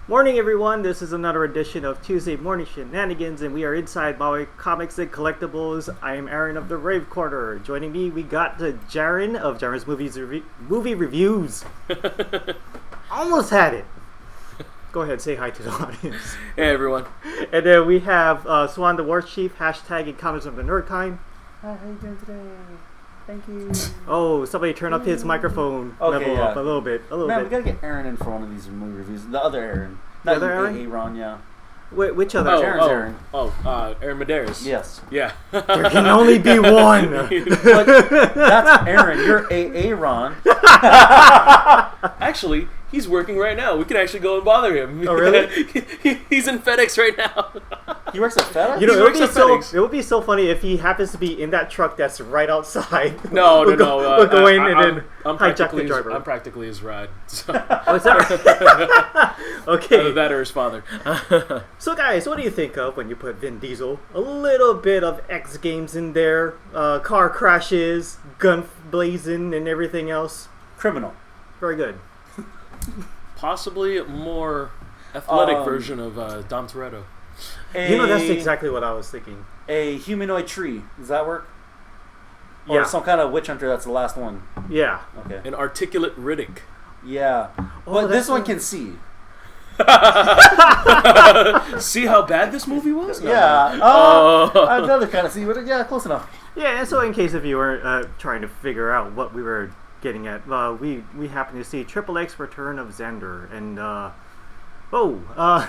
Morning, everyone. This is another edition of Tuesday Morning Shenanigans, and we are inside Maui Comics and Collectibles. I am Aaron of the Rave Corner. Joining me, we got the Jaren of Jaren's Movie Reviews. Almost had it. Go ahead, say hi to the audience. Hey, everyone. And then we have Swan, the War Chief, hashtag in Comics of the Nerd Kind. Hi, how you doing today? Thank you. Oh, somebody turn up his microphone level up a little bit. We gotta get Aaron in for one of these movie reviews. The other Aaron. The other Aaron? Aaron, yeah. Which other? Jaren's Aaron. Aaron Medeiros. Yes. Yeah. There can only be one. But that's Aaron. You're Aaron. Actually, he's working right now. We could actually go and bother him. Oh, really? He's in FedEx right now. He works at FedEx? You know, FedEx. it would be so funny if he happens to be in that truck that's right outside. No. We'll go in and then I'm hijack the driver. I'm practically his ride. So. What's that? Okay. Either that or his father. So, guys, what do you think of when you put Vin Diesel? A little bit of X Games in there, car crashes, gun blazing, and everything else. Criminal. Very good. Possibly a more athletic version of Dom Toretto. You know, that's exactly what I was thinking. A humanoid tree. Does that work? Yeah. Or some kind of witch hunter that's the last one. Yeah. Okay. An articulate Riddick. Yeah. But this one can see. See how bad this movie was? No. Yeah. Another kind of see, but yeah, close enough. Yeah, and so in case if you were trying to figure out what we were getting at, we happened to see xXx Return of Xander, and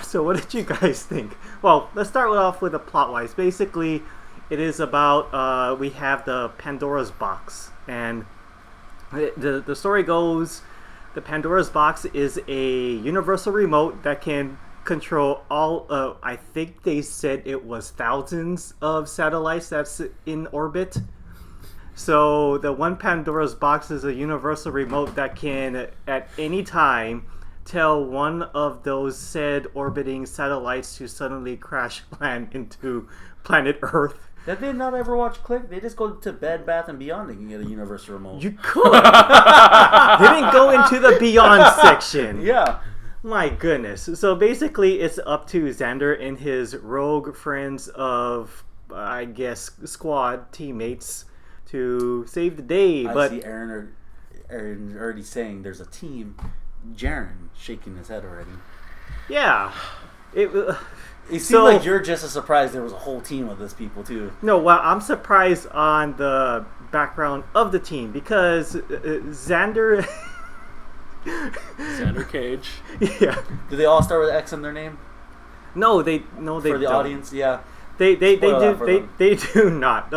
so what did you guys think? Well, let's start off with the plot-wise. Basically, it is about we have the Pandora's box, and the story goes, the Pandora's box is a universal remote that can control all, I think they said it was thousands of satellites that's in orbit. So the one Pandora's box is a universal remote that can, at any time, tell one of those said orbiting satellites to suddenly crash land into planet Earth. Did they not ever watch Click? They just go to Bed Bath & Beyond and get a universal remote. You could! They didn't go into the Beyond section. Yeah. My goodness. So basically, it's up to Xander and his rogue friends of, I guess, squad teammates to save the day. I see Aaron already saying there's a team. Jaren shaking his head already. Yeah. It seems like you're just as surprised there was a whole team of this people, too. No, well, I'm surprised on the background of the team because Xander... Xander Cage. Yeah. Do they all start with X in their name? No, they For the don't. audience, yeah. They do not.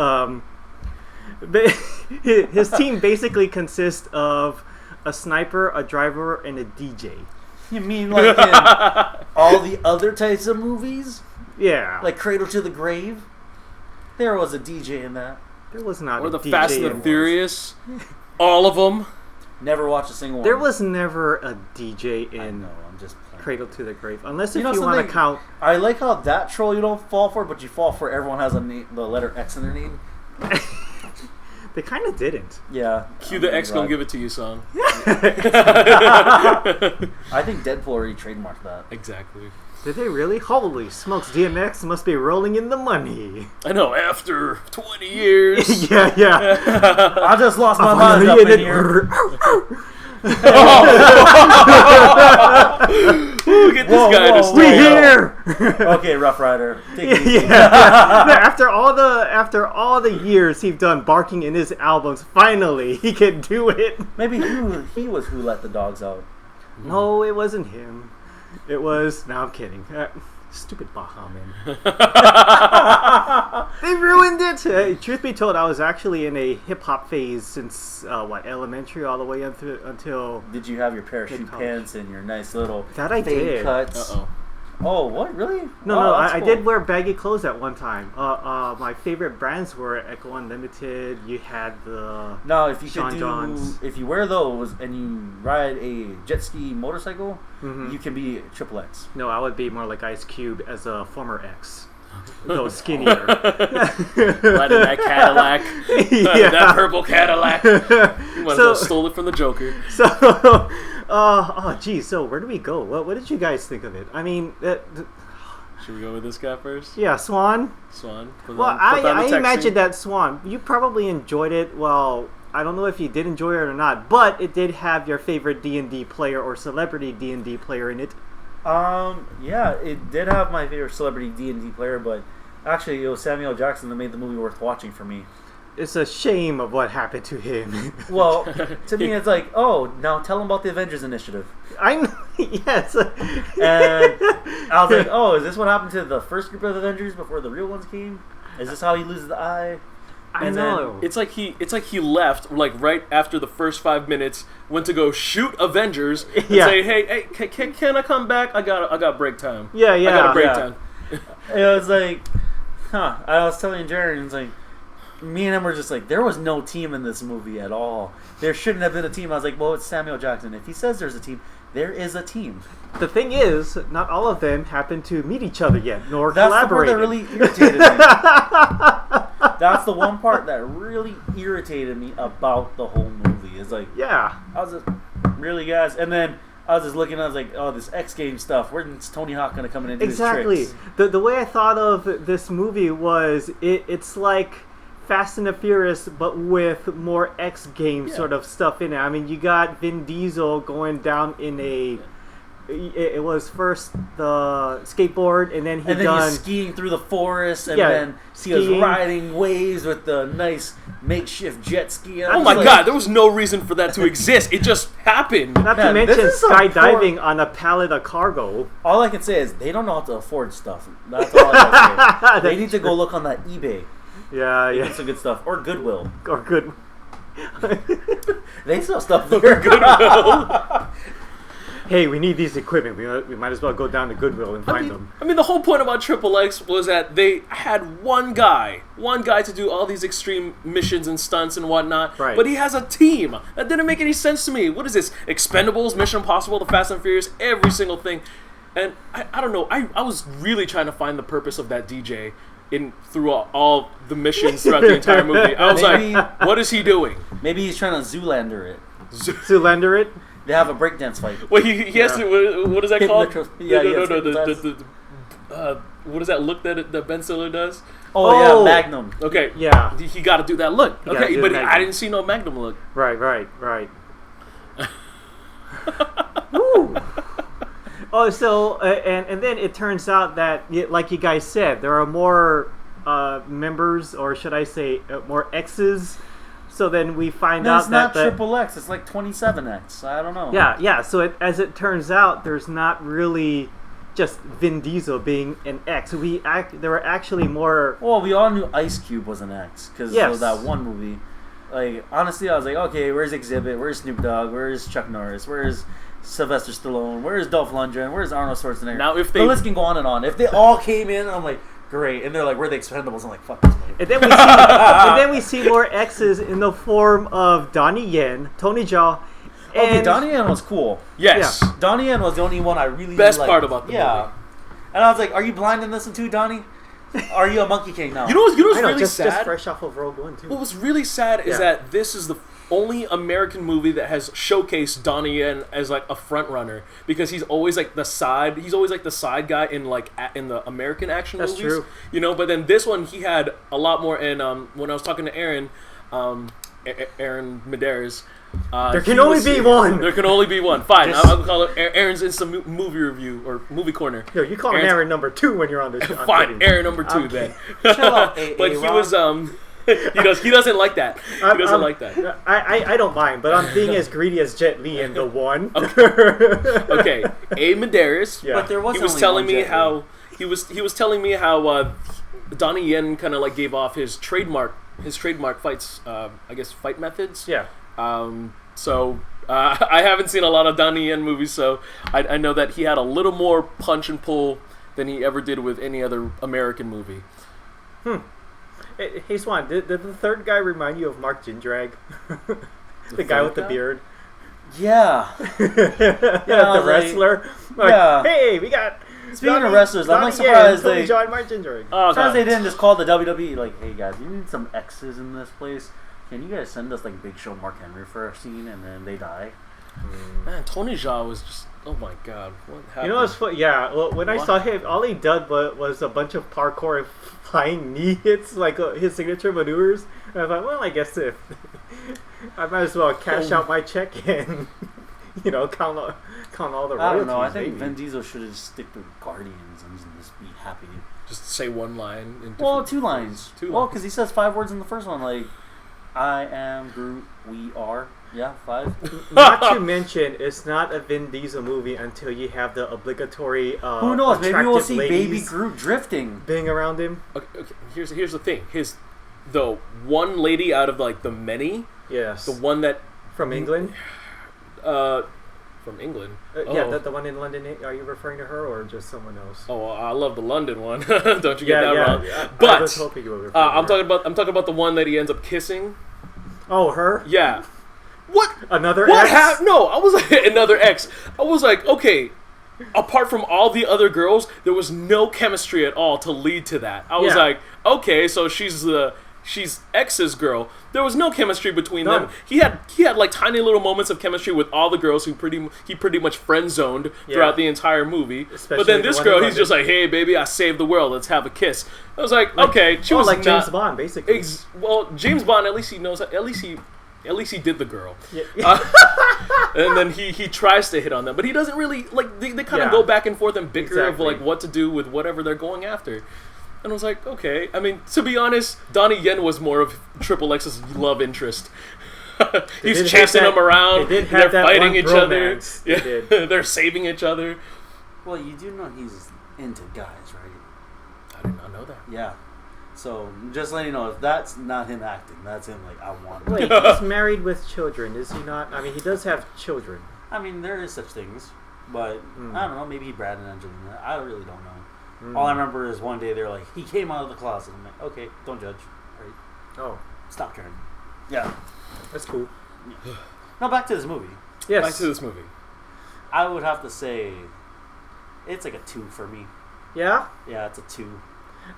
His team basically consists of a sniper, a driver, and a DJ. You mean like in all the other types of movies? Yeah. Like Cradle to the Grave? There was a DJ in that. There was not Or a the DJ Fast and the in Furious. All of them. Never watched a single one. There was never a DJ in I'm just playing. Cradle to the Grave. Unless if You know you want to something? count... I like how that troll you don't fall for, but you fall for everyone has the letter X in their name. They kind of didn't. Yeah. Cue the X Gonna Give It To You song. I think Deadpool already trademarked that. Exactly. Did they really? Holy smokes, DMX must be rolling in the money. I know, after 20 years. Yeah. I just lost my mind up in here. Get this guy to We stay here. Okay, Rough Rider. Take it easy. Yeah. After all the years he's done barking in his albums, finally he can do it. Maybe he was who let the dogs out. No, it wasn't him. It was. No, I'm kidding. Stupid Baha, man. They ruined it. Truth be told, I was actually in a hip hop phase since elementary all the way until. Did you have your parachute pants and your nice little That I fade did. cuts? Uh-oh. Oh, what? Really? No, that's I cool. did wear baggy clothes at one time. My favorite brands were Echo Unlimited. You had the Now, if you Sean could Johns. if you wear those and you ride a jet ski motorcycle, Mhm. you can be XXX. No, I would be more like Ice Cube as a former ex. Though skinnier. Riding that Cadillac. Yeah. That purple Cadillac. You might as well stole it from the Joker. So, Geez. So where do we go? What did you guys think of it? I mean, Should we go with this guy first? yeah, Swan. Swan. Well, I imagine that Swan, you probably enjoyed it. Well, I don't know if you did enjoy it or not, but it did have your favorite D&D player or celebrity D&D player in it. Yeah, it did have my favorite celebrity D&D player, but actually it was Samuel Jackson that made the movie worth watching for me. It's a shame of what happened to him. Well, to me it's like, oh, now tell him about the Avengers Initiative. Yes. And I was like, oh, is this what happened to the first group of Avengers before the real ones came? Is this how he loses the eye? I know. It's like he left like right after the first 5 minutes, went to go shoot Avengers and say, hey, can I come back? I got break time. Yeah. I got a break time. It was like, I was telling Jaren, it's like, me and him were just like, there was no team in this movie at all. There shouldn't have been a team. I was like, well, it's Samuel Jackson. If he says there's a team, there is a team. The thing is, not all of them happen to meet each other yet, nor That's collaborate. the part that really irritated me. That's the one part that really irritated me about the whole movie. Is like, yeah. I was just, really, guys? And then I was just looking, I was like, oh, this X Games stuff. Where's Tony Hawk going to come in and do his tricks? The way I thought of this movie was, it's like Fast and the Furious, but with more X Games sort of stuff in it. I mean, you got Vin Diesel going down in a... It was first the skateboard, and then he's skiing through the forest, and then he was riding waves with the nice makeshift jet ski. Oh my god, there was no reason for that to exist. It just happened. Not to mention skydiving on a pallet of cargo. All I can say is they don't know how to afford stuff. That's all I can say. They need to go look on that eBay. Yeah. Get some good stuff. Or Goodwill. They sell stuff there. Goodwill. Hey, we need these equipment. We might as well go down to Goodwill and find them. I mean, the whole point about XXX was that they had one guy to do all these extreme missions and stunts and whatnot. Right. But he has a team. That didn't make any sense to me. What is this? Expendables, Mission Impossible, The Fast and Furious, every single thing. And I don't know. I was really trying to find the purpose of that DJ through all the missions throughout the entire movie. I was like, what is he doing? Maybe he's trying to Zoolander it. Zoolander it? They have a breakdance fight. Well, he has to. What is that called? No. What is that look that Ben Stiller does? Oh, yeah, Magnum. Okay. Yeah. He got to do that look. Okay, but I didn't see no Magnum look. Right. Woo. Oh, so and then it turns out that, like you guys said, there are more members, or should I say, more X's. So then we find out that it's not XXX. It's like 27X. I don't know. Yeah. So as it turns out, there's not really just Vin Diesel being an X. There were actually more. Well, we all knew Ice Cube was an X because of that one movie. Like, honestly, I was like, okay, where's Exhibit? Where's Snoop Dogg? Where's Chuck Norris? Where's Sylvester Stallone? Where's Dolph Lundgren? Where's Arnold Schwarzenegger? Now, if the list can go on and on. If they all came in, I'm like, great. And they're like, we're the Expendables. I'm like, fuck this movie. And then we see more X's in the form of Donnie Yen, Tony Jaa. Okay, Donnie Yen was cool. Yes. Yeah. Donnie Yen was the only one I really best liked. part about the movie. And I was like, are you blind in this one too, Donnie? Are you a Monkey King now? You know what's really sad? Just fresh off of Rogue One, too. What was really sad is that this is the only American movie that has showcased Donnie Yen as like a front runner, because he's always like the side. He's always like the side guy in the American action movies. That's true. You know, but then this one he had a lot more. And when I was talking to Aaron, Aaron Medeiros. There can only be one. There can only be one. Fine, I'll call it Aaron's Instant Movie Review or Movie Corner. Yo, you call him Aaron number 2 when you're on this show. Fine, Aaron number 2 then. Chill out, but he was he doesn't like that. He doesn't like that. I don't mind, but I'm being as greedy as Jet Li in the one. Okay, A. Medeiros. Yeah. But there was he was telling me how he was telling me how Donnie Yen kind of like gave off his trademark fights. I guess fight methods. Yeah. So I haven't seen a lot of Donnie Yen movies, so I know that he had a little more punch and pull than he ever did with any other American movie. Hey Swan, did the third guy remind you of Mark Jindrak? the guy with the beard? Yeah. The wrestler? Yeah. Hey, we got... Speaking of wrestlers, I'm like surprised they... Mark Jindrak. Surprised they didn't just call the WWE like, hey guys, you need some X's in this place. Can you guys send us like Big Show Mark Henry for a scene and then they die? Man, Tony Jaa was just. Oh my god, what happened? You know what's funny? Yeah, well, when I saw him, all he did was a bunch of parkour and flying knee hits, like his signature maneuvers. And I thought, well, I guess if I might as well cash out my check and count all the royalties. I don't know. I think maybe. Vin Diesel should just stick to Guardians and just be happy. Just say one line. In Well, two lines. Two Well, lines. because he says 5 words in the first one, like I am Groot, we are. Yeah, 5. Not to mention, it's not a Vin Diesel movie until you have the obligatory. Who knows? Maybe we'll see Baby ladies Groot drifting. being around him. Okay, here's the thing. The one lady out of like the many. Yes. The one that From England. From England. Yeah, the one in London. Are you referring to her or just someone else? Oh, I love the London one. Don't you get that wrong? I But was hoping you were referring to I'm her. talking about the one that he ends up kissing. Oh, her? Yeah. What? Another What ex? happened? No, I was like another ex. I was like, okay. Apart from all the other girls, there was no chemistry at all to lead to that. I was like, okay, so she's X's girl. There was no chemistry between them. He had like tiny little moments of chemistry with all the girls who he pretty much friend zoned throughout the entire movie. Especially but then the this one girl, in he's just like, hey baby, I saved the world. Let's have a kiss. I was like okay, she was like not, James Bond, basically. Well, James Bond, at least he knows. At least he did the girl. Yeah. And then he tries to hit on them, but he doesn't really like. They kind of go back and forth and bicker of like what to do with whatever they're going after. And I was like, okay. I mean, to be honest, Donnie Yen was more of Triple X's love interest. He's chasing them around. They're fighting each other. Yeah. They're saving each other. Well, you do know he's into guys, right? I did not know that. Yeah. So, just letting you know, if that's not him acting, that's him like, I want to. Wait, he's married with children, is he not? I mean, he does have children. I mean, there is such things, but I don't know, maybe he Brad and Angelina. I really don't know. All I remember is one day they're like, he came out of the closet. I'm like, okay, don't judge. Right? Oh. Stop caring. Yeah. That's cool. Yeah. Now, back to this movie. Yes. Back to this movie. I would have to say, it's like a 2 for me. Yeah? Yeah, it's a 2.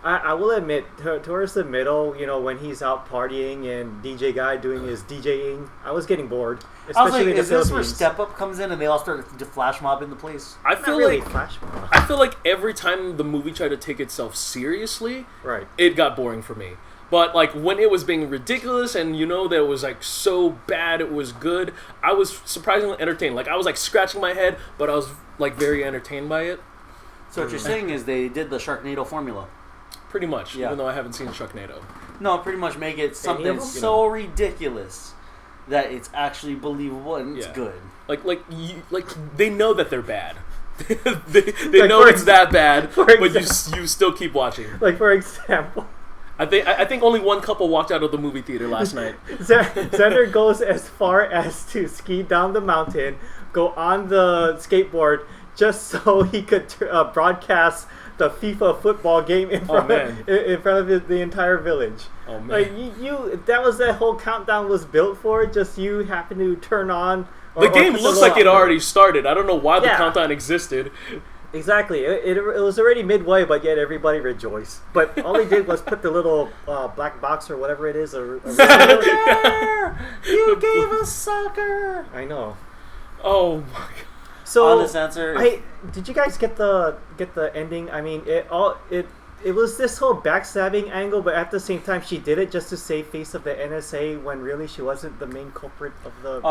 I will admit, towards the middle, when he's out partying and DJ Guy doing his DJing, I was getting bored. I was like, Especially in the is this where Philippines. Step Up comes in and they all start to flash mob in the place? I Not feel really like flash mob. I feel like every time the movie tried to take itself seriously, Right. it got boring for me. But like when it was being ridiculous and that it was like so bad it was good, I was surprisingly entertained. Like I was like scratching my head, but I was like very entertained by it. So what you're saying is they did the Sharknado formula. Pretty much, Yeah. even though I haven't seen Sharknado. No, pretty much make it something them? so ridiculous that it's actually believable and it's good. Like they know that they're bad. they know it's that bad, but you still keep watching. Like, for example, I think only one couple walked out of the movie theater last night. Xander goes as far as to ski down the mountain, go on the skateboard, just so he could broadcast the FIFA football game in front of the entire village. Oh man! Like you that was that whole countdown was built for. Just you happen to turn on. The game looks like it already started. I don't know why the countdown existed. Exactly. It was already midway, but yet everybody rejoiced. But all he did was put the little black box or whatever it is. You gave us soccer. I know. Oh my god. So honest answer. Did you guys get the ending? I mean, it was this whole backstabbing angle, but at the same time, she did it just to save face of the NSA when really she wasn't the main culprit of the.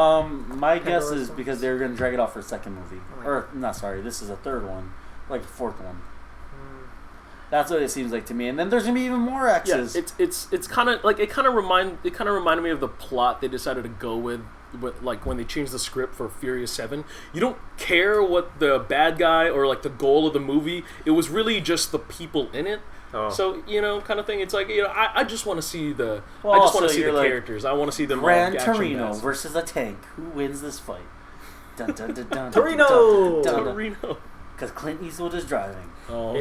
My guess is because they were going to drag it off for a second movie, this is a third one, like the fourth one. That's what it seems like to me. And then there's gonna be even more X's. Yeah, it's kind of like it kind of reminded me of the plot they decided to go with like when they changed the script for Furious 7. You don't care what the bad guy or like the goal of the movie. It was really just the people in it. Oh. So kind of thing. It's like I just want to see the like, characters. I want to see them. Gran Torino versus a tank. Who wins this fight? Dun, dun, dun, dun, Torino. Torino. Because Clint Eastwood is driving. Oh,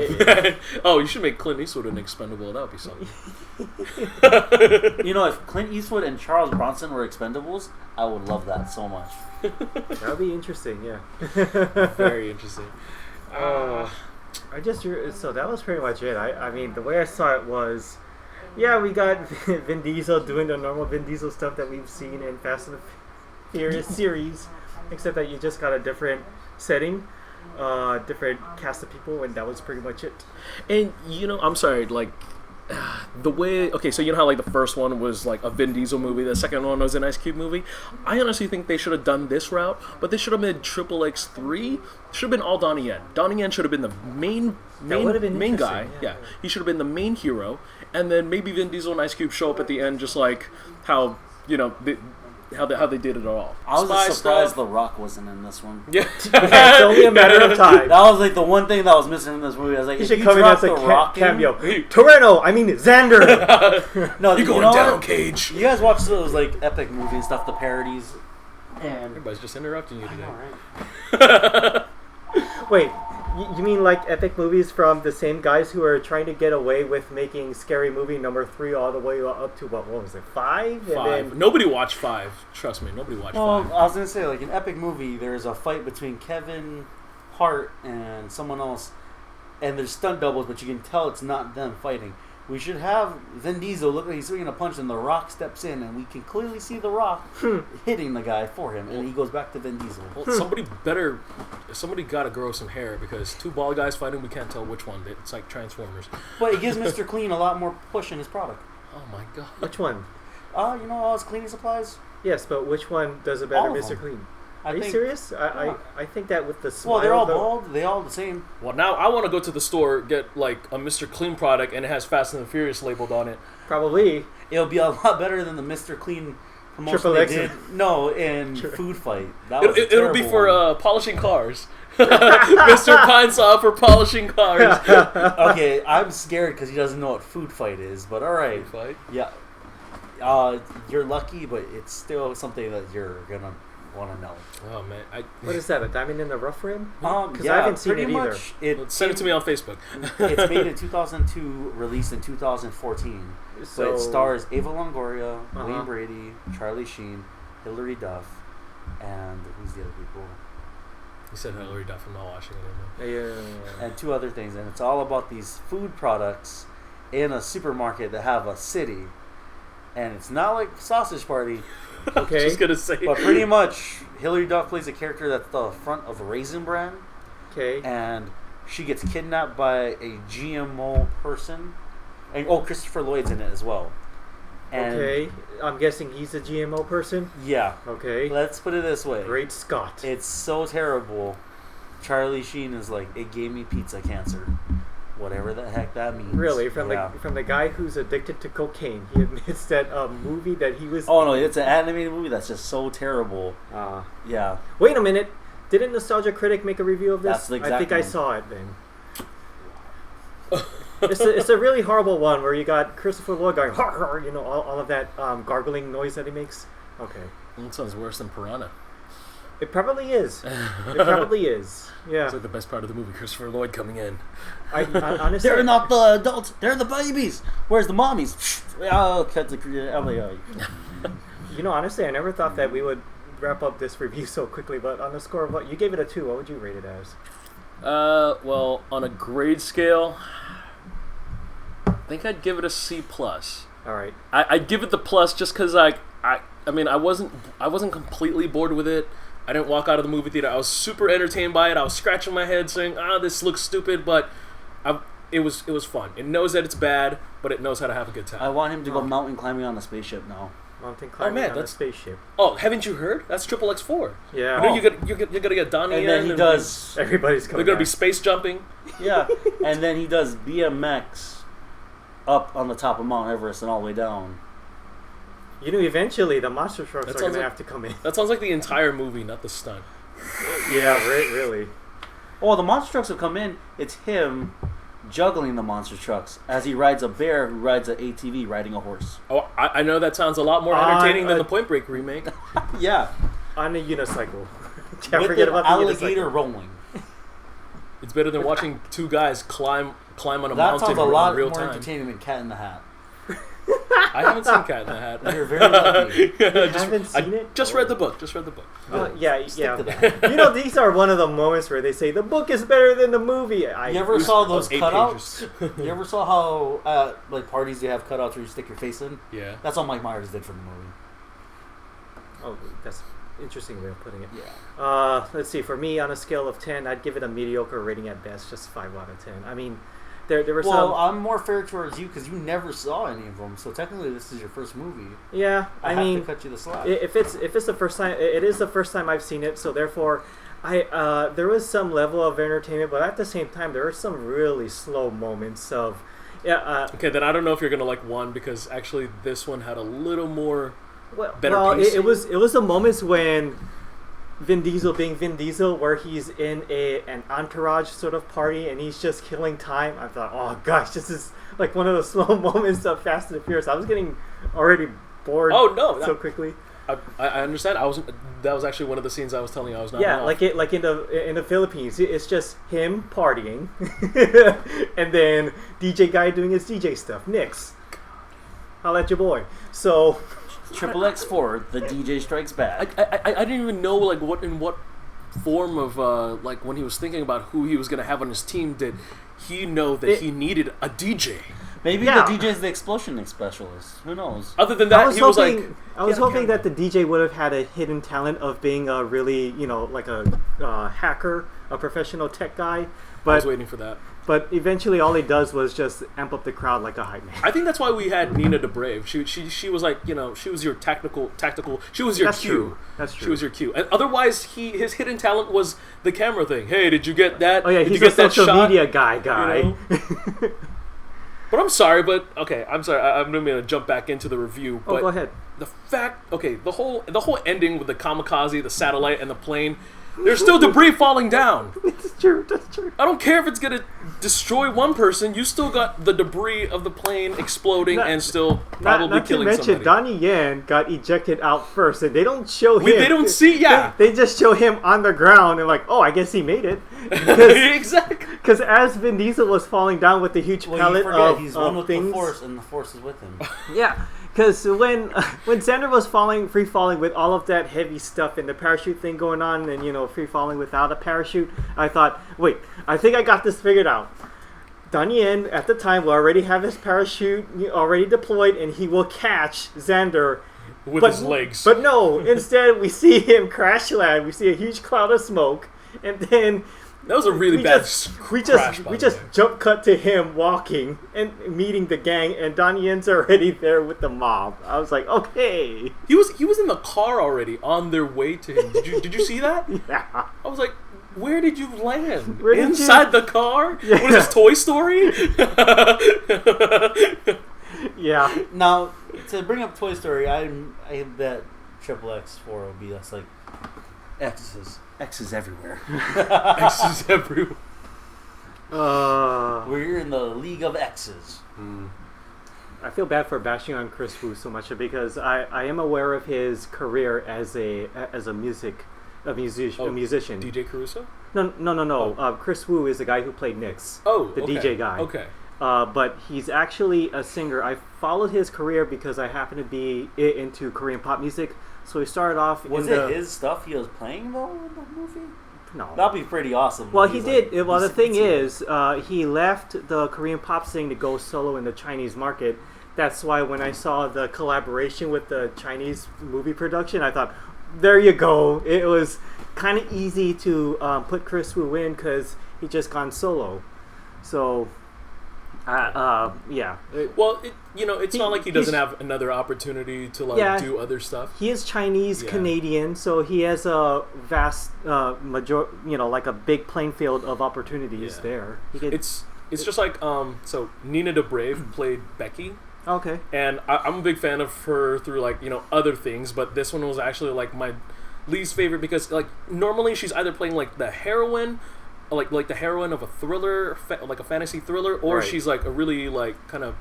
you should make Clint Eastwood an expendable. That would be something. If Clint Eastwood and Charles Bronson were Expendables, I would love that so much. That would be interesting, yeah. Very interesting. So that was pretty much it. I mean, the way I saw it was, we got Vin Diesel doing the normal Vin Diesel stuff that we've seen in Fast and the Furious series. except that you just got a different setting, different cast of people, and that was pretty much it. And I'm sorry, like the way. Okay, so you know how like the first one was like a Vin Diesel movie, the second one was an Ice Cube movie. I honestly think they should have done this route, but they should have made XXX3. Should have been all Donnie Yen. Donnie Yen should have been the main guy. Yeah, he should have been the main hero, and then maybe Vin Diesel and Ice Cube show up at the end, just like how how they did it all. I was just surprised The Rock wasn't in this one. Yeah, it's only a matter of time. That was like the one thing that was missing in this movie. I was like, he should come in as a cameo. Xander. No, you're going down, Cage. You guys watch those like epic movie and stuff, the parodies. And everybody's just interrupting you today. Right. Wait, you mean like epic movies from the same guys who are trying to get away with making Scary Movie number 3 all the way up to what was it, 5? 5. Nobody watched 5. Trust me, nobody watched 5. I was gonna say, like an epic movie, there's a fight between Kevin Hart and someone else, and there's stunt doubles, but you can tell it's not them fighting. We should have Vin Diesel look like he's swinging a punch, and The Rock steps in, and we can clearly see The Rock hitting the guy for him, and he goes back to Vin Diesel. Well, somebody got to grow some hair, because 2 bald guys fighting, we can't tell which one. It's like Transformers. But it gives Mr. Clean a lot more push in his product. Oh my god. Which one? All his cleaning supplies. Yes, but which one does it better, Mr. Clean? Are you serious? I think that with the smile... Well, they're all bald. They all the same. Well, now I want to go to the store, get like a Mr. Clean product, and it has Fast and the Furious labeled on it. Probably. It'll be a lot better than the Mr. Clean promotion they did. No, in Food Fight. That was it'll be for polishing cars. Mr. Pine Saw for polishing cars. Okay, I'm scared because he doesn't know what Food Fight is, but all right. Food Fight? Yeah. You're lucky, but it's still something that you're going to want to know. Oh man, what is that? A diamond in the rough for him? Because I haven't seen it either. Send it to me on Facebook. It's made in 2002, released in 2014. So it stars Ava Longoria, Wayne Brady, Charlie Sheen, Hilary Duff, and who's the other people? You said Hilary Duff. I'm not watching it anymore. Yeah. And 2 other things, and it's all about these food products in a supermarket that have a city, and it's not like Sausage Party. Okay. Just gonna say. But pretty much, Hilary Duff plays a character that's the front of the Raisin Bran. Okay. And she gets kidnapped by a GMO person. And Christopher Lloyd's in it as well. And okay. I'm guessing he's a GMO person? Yeah. Okay. Let's put it this way. Great Scott. It's so terrible. Charlie Sheen is like, it gave me pizza cancer. Whatever the heck that means. Really, from the guy who's addicted to cocaine, he admits that movie that he was. Oh no, it's an animated movie that's just so terrible. Yeah. Wait a minute, didn't Nostalgia Critic make a review of this? That's the exact I think one. I saw it then. It's a really horrible one where you got Christopher Lloyd going, har, har, all of that gargling noise that he makes. Okay. That sounds worse than Piranha. It probably is. It probably is. Yeah. It's like the best part of the movie, Christopher Lloyd coming in. I honestly, they're not the adults. They're the babies. Where's the mommies? Honestly, I never thought that we would wrap up this review so quickly. But on the score of what you gave it a 2, what would you rate it as? Well, on a grade scale, I think I'd give it a C+. All right. I'd give it the plus just because I wasn't completely bored with it. I didn't walk out of the movie theater. I was super entertained by it. I was scratching my head saying, this looks stupid, but it was fun. It knows that it's bad, but it knows how to have a good time. I want him to go mountain climbing on a spaceship now. Mountain climbing on a spaceship. Oh, haven't you heard? That's XXX4. Yeah. You're gonna get Donnie and then he does. Everybody's coming. They're gonna be space jumping. Yeah, and then he does BMX up on the top of Mount Everest and all the way down. Eventually the monster trucks are going to have to come in. That sounds like the entire movie, not the stunt. Yeah, really. Oh, the monster trucks will come in. It's him juggling the monster trucks as he rides a bear who rides an ATV riding a horse. Oh, I know that sounds a lot more entertaining than the Point Break remake. Yeah. On a unicycle. Can't forget about the alligator rolling. It's better than watching 2 guys climb on a mountain in real time. That sounds a lot more entertaining than Cat in the Hat. I haven't seen Cat in the Hat. You're very lucky. Haven't seen it? Just read the book. Yeah. These are one of the moments where they say the book is better than the movie. You ever saw those cutouts? You ever saw how parties you have cutouts where you stick your face in? Yeah. That's all Mike Myers did for the movie. Oh, that's interesting way of putting it. Yeah. Let's see. For me, on a scale of 10, I'd give it a mediocre rating at best, just 5 out of 10. I mean, there were some. Well, I'm more fair towards you because you never saw any of them, so technically this is your first movie. Yeah, I mean, have to cut you the slack. If it's the first time, it is the first time I've seen it, so therefore, there was some level of entertainment, but at the same time, there were some really slow moments of. Yeah. Okay, then I don't know if you're gonna like one because actually this one had a little more. Better well, pacing. it was the moments when Vin Diesel being Vin Diesel, where he's in an entourage sort of party and he's just killing time. I thought, oh gosh, this is like one of the slow moments of Fast and the Furious. I was getting already bored. Oh no, so quickly. I understand. That was actually one of the scenes I was telling you I was not. Yeah, like in the Philippines, it's just him partying, and then DJ guy doing his DJ stuff. Nix, I'll let your boy. So. XXX4, the DJ Strikes Back. I didn't even know like what form of like when he was thinking about who he was gonna have on his team did he know that he needed a DJ. Maybe the DJ is the explosion specialist. Who knows? Other than that, I was hoping that the DJ would have had a hidden talent of being a really, like a hacker, a professional tech guy. But I was waiting for that. But eventually, all he does was just amp up the crowd like a hype man. I think that's why we had Nina DeBrave. She was like, she was your tactical. She was your That's cue. true. That's true. She was your cue. And otherwise, his hidden talent was the camera thing. Hey, did you get that? Oh yeah, did he's you a get that social shot? media guy. You know? But I'm sorry, I'm sorry. I'm going to jump back into the review. But go ahead. The fact, the whole ending with the kamikaze, the satellite, and the plane. There's still debris falling down. That's true. That's true. I don't care if it's gonna destroy one person. You still got the debris of the plane exploding and still probably killing somebody. Not to mention, Donnie Yen got ejected out first, and they don't show him. They don't see. Yeah, they just show him on the ground and like, oh, I guess he made it. Exactly. Because as Vin Diesel was falling down with the huge pallet he's of one with things, the Force, and the Force is with him. Yeah. Because when Xander was free falling with all of that heavy stuff and the parachute thing going on, and free falling without a parachute, I thought, wait, I think I got this figured out. Donnie Yen at the time will already have his parachute already deployed, and he will catch Xander with his legs. But no, instead we see him crash land. We see a huge cloud of smoke, and then. That was a really bad crash. We just jump cut to him walking and meeting the gang, and Donnie Yen's already there with the mob. I was like, okay. He was in the car already on their way to him. Did you see that? Yeah. I was like, where did you land? Inside the car? Yeah. What is this, Toy Story? Yeah. Now, to bring up Toy Story, I bet XXX4 will be us like X is everywhere. X is everywhere. We're in the League of X's. I feel bad for bashing on Chris Wu so much because I am aware of his career as a musician. DJ Caruso? No. Chris Wu is the guy who played Nix. Oh, the okay. DJ guy. Okay. But he's actually a singer. I followed his career because I happen to be into Korean pop music. So he started off. Was it his stuff he was playing though in the movie? No. That'd be pretty awesome. Well, he did. Well, the thing is, he left the Korean pop scene to go solo in the Chinese market. That's why when I saw the collaboration with the Chinese movie production, I thought, there you go. It was kind of easy to put Chris Wu in because he just gone solo. So. Yeah. Well, it's not like he doesn't have another opportunity to do other stuff. He is Chinese Canadian, so he has a vast like a big playing field of opportunities there. It's just like so Nina DeBrave played Becky. Okay. And I'm a big fan of her through other things, but this one was actually like my least favorite because normally she's either playing like the heroine. Like the heroine of a thriller, like a fantasy thriller, or she's like a really kind of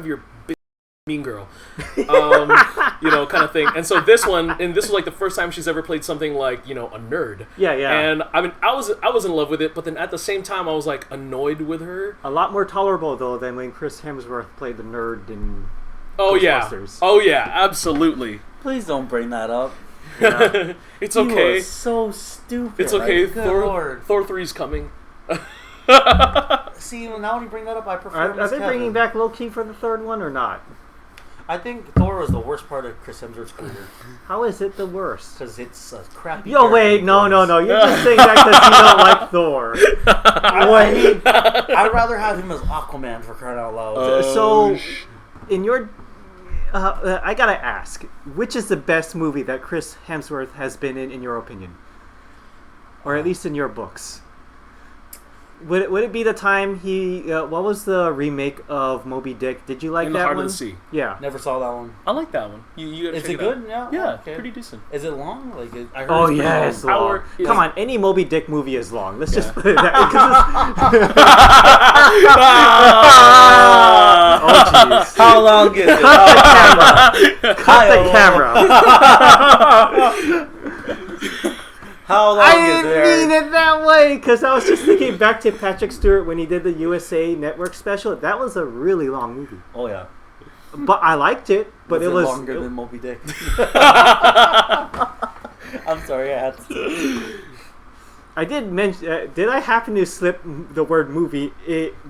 your big mean girl, kind of thing. And so this was like the first time she's ever played something like a nerd. Yeah. And I mean, I was in love with it, but then at the same time, I was like annoyed with her. A lot more tolerable though than when Chris Hemsworth played the nerd in Ghostbusters. Oh yeah, absolutely. Please don't bring that up. Yeah. It's okay. He was so stupid. It's okay. Like, Thor 3's coming. See, now when you bring that up, I prefer. Are they bringing back Loki for the third one or not? I think Thor was the worst part of Chris Hemsworth's career How is it the worst? because it's a crappy. Yo, wait, no. You're just saying that because you don't like Thor. I mean, I'd rather have him as Aquaman for crying out loud. So, in your, I gotta ask, which is the best movie that Chris Hemsworth has been in your opinion, or at least in your books? Would it be the time he? What was the remake of Moby Dick? Did you like In that the Heart one? of the Sea. Yeah. Never saw that one. I like that one. You gotta Is check it it good? out. Yeah. Yeah, Okay. pretty decent. Is it long? Like, I heard. Oh it's pretty yeah, long. it's long. Hour- yeah. Come on, any Moby Dick movie is long. Let's just Yeah. put it that. Oh jeez. How long is it? Cut the camera. How long I is didn't mean it that way because I was just thinking back to Patrick Stewart when he did the USA Network special. That was a really long movie, Oh yeah. but I liked it. But it was longer than Moby Dick. I'm sorry, I had to. I did mention. Did I happen to slip the word movie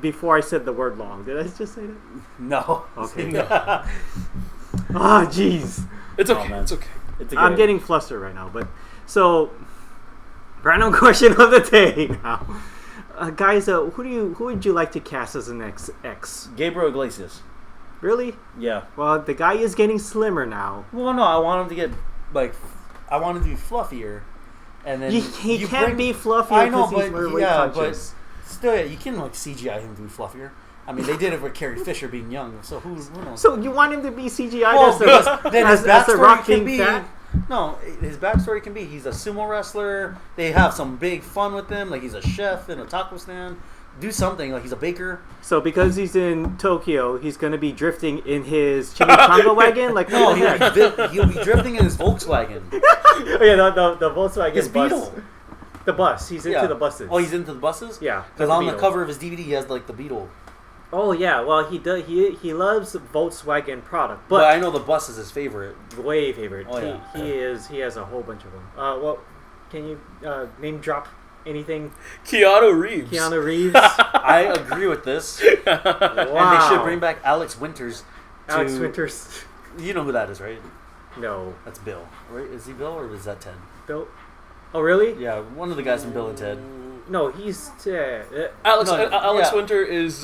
before I said the word long? Did I just say that? No. Okay. No. Ah, jeez. It's okay. man. It's okay. It's I'm getting flustered right now. But so, random question of the day now, guys. Who would you like to cast as an xXx? Gabriel Iglesias. Really? Yeah. Well, the guy is getting slimmer now. Well, no, I want him to get I want him to be fluffier, and then He can't be fluffier I know, because he's but weight conscious. but still, yeah, you can CGI him to be fluffier. I mean, they did it with Carrie Fisher being young, so who knows? So you want him to be CGI Well, as because then his as the backstory Rock can being be fat? no. His backstory can be he's a sumo wrestler. They have some big fun with him, like he's a chef in a taco stand. Do something like he's a baker. So because he's in Tokyo, he's going to be drifting in his chimichanga wagon? Like No, what the heck? he'll be drifting in his Volkswagen. Oh, yeah, the Volkswagen His bus. Beetle. The bus. He's into the buses. Oh, he's into the buses. Yeah. Because on the cover of his DVD, he has like the Beetle. Oh yeah. Well, he does. He loves Volkswagen product, But but I know the bus is his favorite. way favorite. Oh, yeah. He has a whole bunch of them. Well, can you name drop anything? Keanu Reeves. Keanu Reeves. I agree with this. Wow. And they should bring back Alex Winters. Alex Winters. You know who that is, right? No. That's Bill. Right? Is he Bill or is that Ted? Bill. Oh really? Yeah, one of the guys from Bill and Ted. No, he's Ted. Alex yeah. Winter is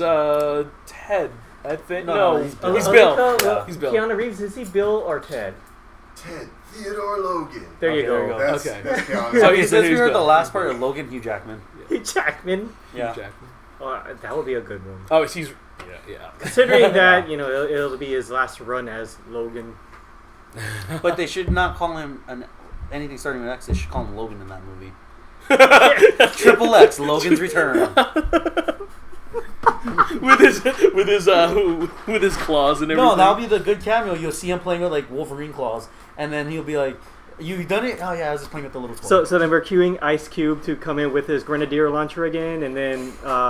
Ted. I think. No, No, he's he's Bill. Bill. Yeah. He's Bill. Keanu Reeves, is he Bill or Ted? Ted Theodore Logan. There you Okay, there you go. go. That's, Okay. that's Keanu. So Okay, he's- since we he's heard Bill. the last part of Logan, Hugh Jackman. Jackman. Yeah. Jackman. Oh, that would be a good one. Oh, he's yeah. Considering that, it'll be his last run as Logan. But they should not call him anything starting with X. They should call him Logan in that movie. Triple X, Logan's Return. with his claws and everything. No, that'll be the good cameo. You'll see him playing with like Wolverine claws, and then he'll be like, "You done it? Oh yeah, I was just playing with the little toy." So then we're queuing Ice Cube to come in with his Grenadier launcher again, and then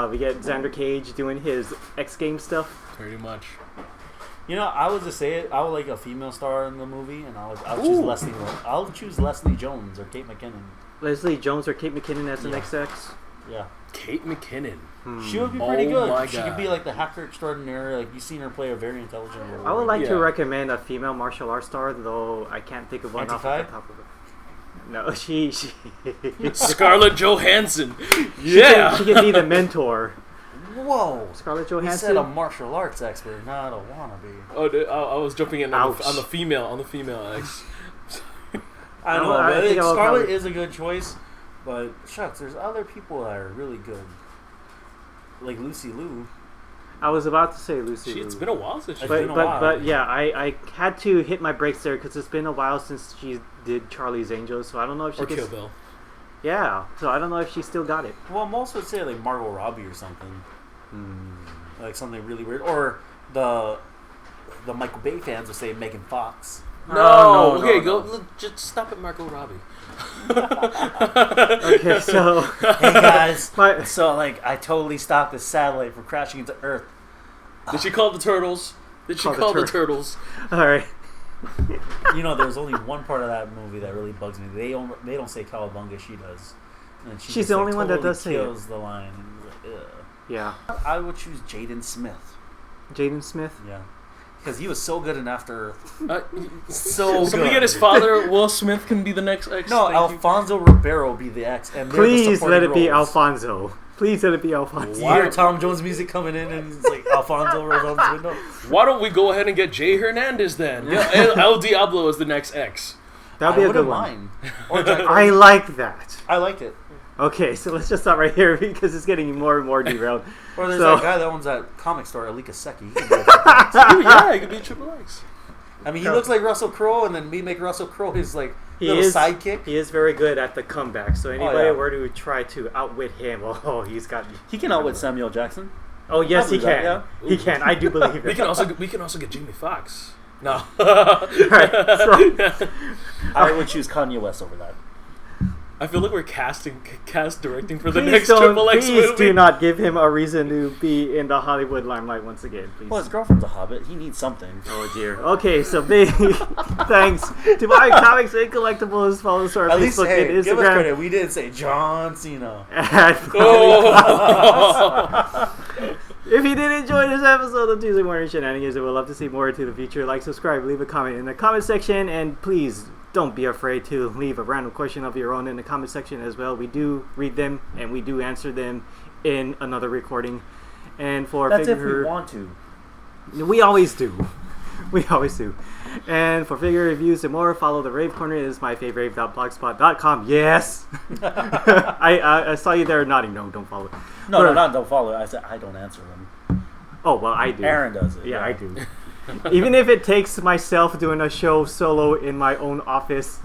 we get Xander Cage doing his X Games stuff. Pretty much. You know, I would just say it. I would like a female star in the movie, and I'll choose Leslie. I'll choose Leslie Jones or Kate McKinnon. Leslie Jones or Kate McKinnon as an Yeah. XX. Yeah, Kate McKinnon. she would be pretty Oh good. my She God. could be like the hacker extraordinaire. Like you've seen her play a very intelligent role. I would like to Yeah. recommend a female martial arts star, though I can't think of one off the Anti-Fi? top of it. No, she Scarlett Johansson. she Yeah. can be the mentor. Whoa! Scarlett You Johansson. said a martial arts expert, not a wannabe. Oh, dude, I was jumping in on Ouch. the female X. I know, I but think I will Scarlett probably- is a good choice. But shucks, there's other people that are really good, like Lucy Liu. I was about to say Lucy It's Liu. been a while since she's It's been been. a while. But yeah, I had to hit my brakes there because it's been a while since she did Charlie's Angels, so I don't know if she Or could. Kill Bill. Yeah, so I don't know if she still got it. Well, most would say like Margot Robbie or something, like something really weird, or the Michael Bay fans would say Megan Fox. No, okay, no. look, just stop at Margot Robbie. Okay, so Hey guys, my, so like I totally stopped the satellite from crashing into Earth. Did she call the turtles? Did she call the turtles? all right. You know, there's only one part of that movie that really bugs me. They don't say Cowabunga, she does. And she She's just, the like, only one that totally does say it. kills the line. And, like, ugh. Yeah, I would choose Jaden Smith. Jaden Smith. Yeah, Because he was so good in After. So somebody good. get his father. Will Smith can be the next X. No, Thank you. Alfonso Ribeiro be the X. And they're the Please let supporting it be roles. Alfonso. Please let it be Alfonso. You hear Tom Jones music coming in and it's like Alfonso rolls out his window. Why don't we go ahead and get Jay Hernandez then? Yeah, El Diablo is the next X. That'd be I a good wouldn't one. mind. Or Jack I like that. I liked it. Okay, so let's just stop right here because it's getting more and more derailed. Or there's So- that guy that owns that comic store, Alika Seki. He can be a Triple X. Yeah, it could be Triple X. I mean, he looks like Russell Crowe, and then we make Russell Crowe his like He little is sidekick. He is very good at the comeback. So anybody yeah. were to try to outwit him, he's got. He can outwit Samuel Jackson. Oh yes, I'll he do that, can. yeah. He can. I do believe it. We can also get Jamie Foxx. No. Right, so- I would choose Kanye West over that. I feel like we're cast directing for the Please next don't- Triple X please movie. do not give him a reason to be in the Hollywood limelight once again, please. Well, his girlfriend's a hobbit. He needs something. Oh dear. Okay, so big thanks to my comics and collectibles. Follow us on At least, Facebook hey, and give us Instagram. credit. We didn't say John Cena. At Oh. If you did enjoy this episode of Tuesday Morning Shenanigans and would love to see more into the future, like, subscribe, leave a comment in the comment section, and please don't be afraid to leave a random question of your own in the comment section as well. We do read them and we do answer them in another recording. And for That's if figure, we want to. we always do. We always do. And for figure reviews and more, follow the Rave Corner. It is myfavorite.blogspot.com. Yes! I saw you there nodding. No, don't follow it. No, don't follow it. I said I don't answer them. Oh, well, I do. Aaron does it. Yeah, I do. Even if it takes myself doing a show solo in my own office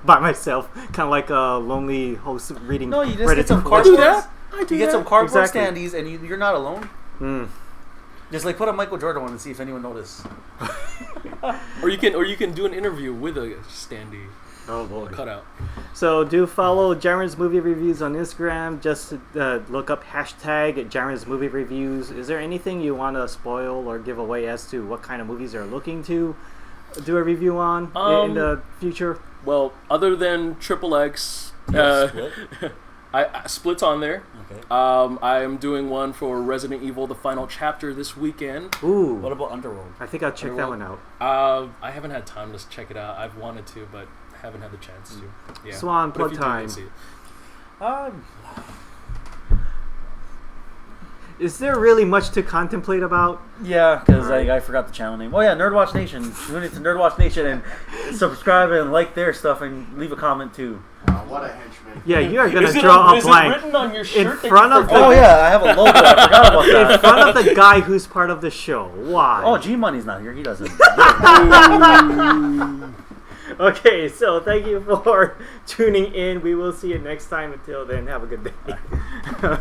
by myself, kind of like a lonely host reading. No, you just Reddit get some reports. cardboard. I do You get that. some cardboard Exactly. standees, and you're not alone. Mm. Just like put a Michael Jordan one and see if anyone noticed. Or you can do an interview with a standee Oh boy. cutout. So do follow Jaren's movie reviews on Instagram. Just look up hashtag Jaren's movie reviews. Is there anything you want to spoil or give away as to what kind of movies they're looking to do a review on in the future? Well, other than Triple X, Split? I Split's on there. Okay. I am doing one for Resident Evil: The Final Chapter this weekend. Ooh. What about Underworld? I think I'll check that one out. I haven't had time to check it out. I've wanted to, but haven't had the chance to. Yeah. Swan, But if plug you do, time. you'll see it. Is there really much to contemplate about? Yeah, because Alright. I forgot the channel name. Oh yeah, Nerdwatch Nation. Tune into Nerdwatch Nation and subscribe and like their stuff and leave a comment too. What a henchman. Yeah, you are going Is to it draw a is it blank written on your shirt that front you of forgot? Oh yeah, I have a logo. I forgot about in that. front of the guy who's part of the show. Why? Oh, G Money's not here. He doesn't. Okay, so thank you for tuning in. We will see you next time. Until then, have a good day.